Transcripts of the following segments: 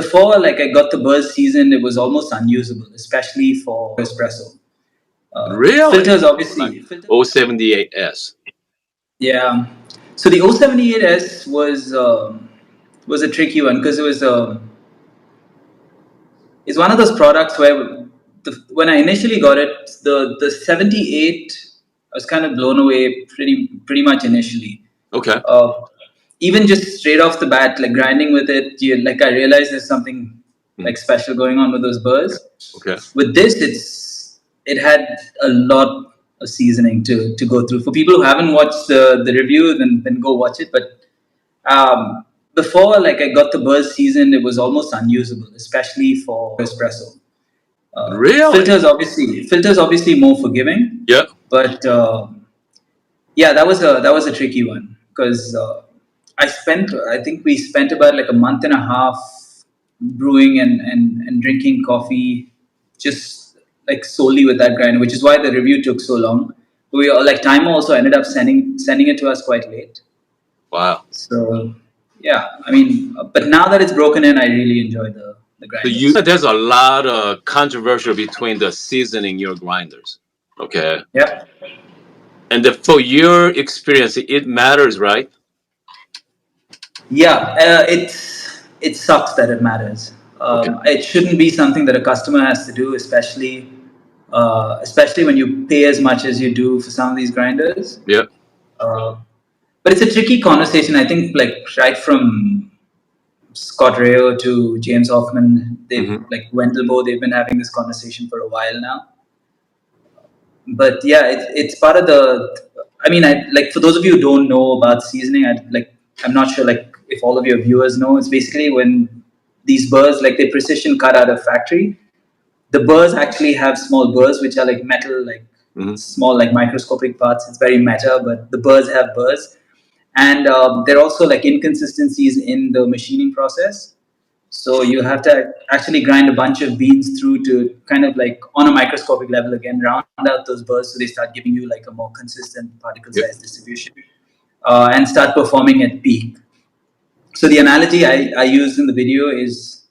before like I got the burrs seasoned, it was almost unusable, especially for espresso. Really? Filters, obviously. Like 078S. Yeah. So the 078S was a tricky one because it's one of those products where when I initially got it, the 78, I was kind of blown away pretty much initially. Okay. Even just straight off the bat, like grinding with it, like I realized there's something like special going on with those burrs. Okay. With this, it had a lot of seasoning to go through. For people who haven't watched the review, then go watch it. But before like I got the burrs seasoned, it was almost unusable, especially for espresso. Really? Filters obviously more forgiving. Yeah. But yeah, that was a tricky one because I think we spent about like a month and a half brewing and drinking coffee just like solely with that grinder, which is why the review took so long. We like Timemore also ended up sending it to us quite late. Wow. So yeah, I mean, but now that it's broken in, I really enjoy the grinder. So there's a lot of controversy between the seasoning your grinders. Okay. Yeah. And for your experience, it matters, right? Yeah, it sucks that it matters. It shouldn't be something that a customer has to do, especially when you pay as much as you do for some of these grinders. Yeah. But it's a tricky conversation. I think, like right from Scott Rayo to James Hoffman, like Wendelbo, they've been having this conversation for a while now. But yeah, it's part of the. I mean, like for those of you who don't know about seasoning, I'm not sure like if all of your viewers know. It's basically when these burrs, like they precision cut out of factory, the burrs actually have small burrs which are like metal, like small like microscopic parts. It's very meta, but the burrs have burrs, and there are also like inconsistencies in the machining process. So you have to actually grind a bunch of beans through to kind of like on a microscopic level again, round out those burrs so they start giving you like a more consistent particle size distribution and start performing at peak. So the analogy I used in the video is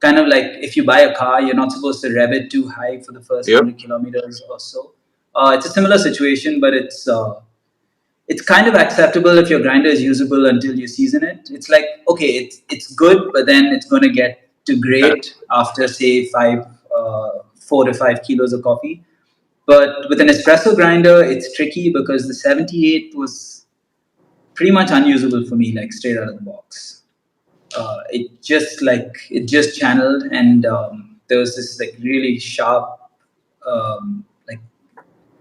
kind of like if you buy a car, you're not supposed to rev it too high for the first 100 kilometers or so. It's a similar situation, but it's kind of acceptable if your grinder is usable until you season it. It's like, okay, it's good, but then it's going to get to great after say 4 to 5 kilos of coffee. But with an espresso grinder, it's tricky because the 78 was pretty much unusable for me, like straight out of the box. It just channeled, and there was this like really sharp, like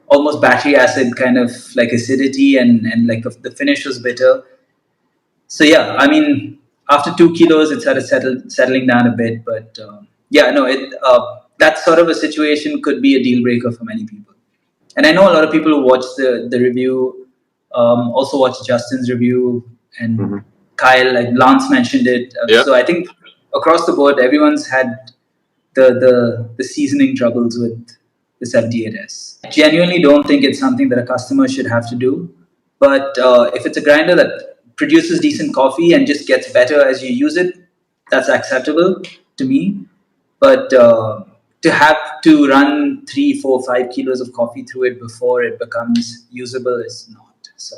almost battery acid kind of like acidity, and like the finish was bitter. So yeah, I mean, after 2 kilos, it started settling down a bit. But yeah, no, that sort of a situation could be a deal breaker for many people. And I know a lot of people who watch the review also watch Justin's review, and Kyle, like Lance mentioned it. So I think across the board, everyone's had the seasoning troubles with the 78S. I genuinely don't think it's something that a customer should have to do. But if it's a grinder that produces decent coffee and just gets better as you use it, that's acceptable to me. But to have to run 3, 4, 5 kilos of coffee through it before it becomes usable is not. So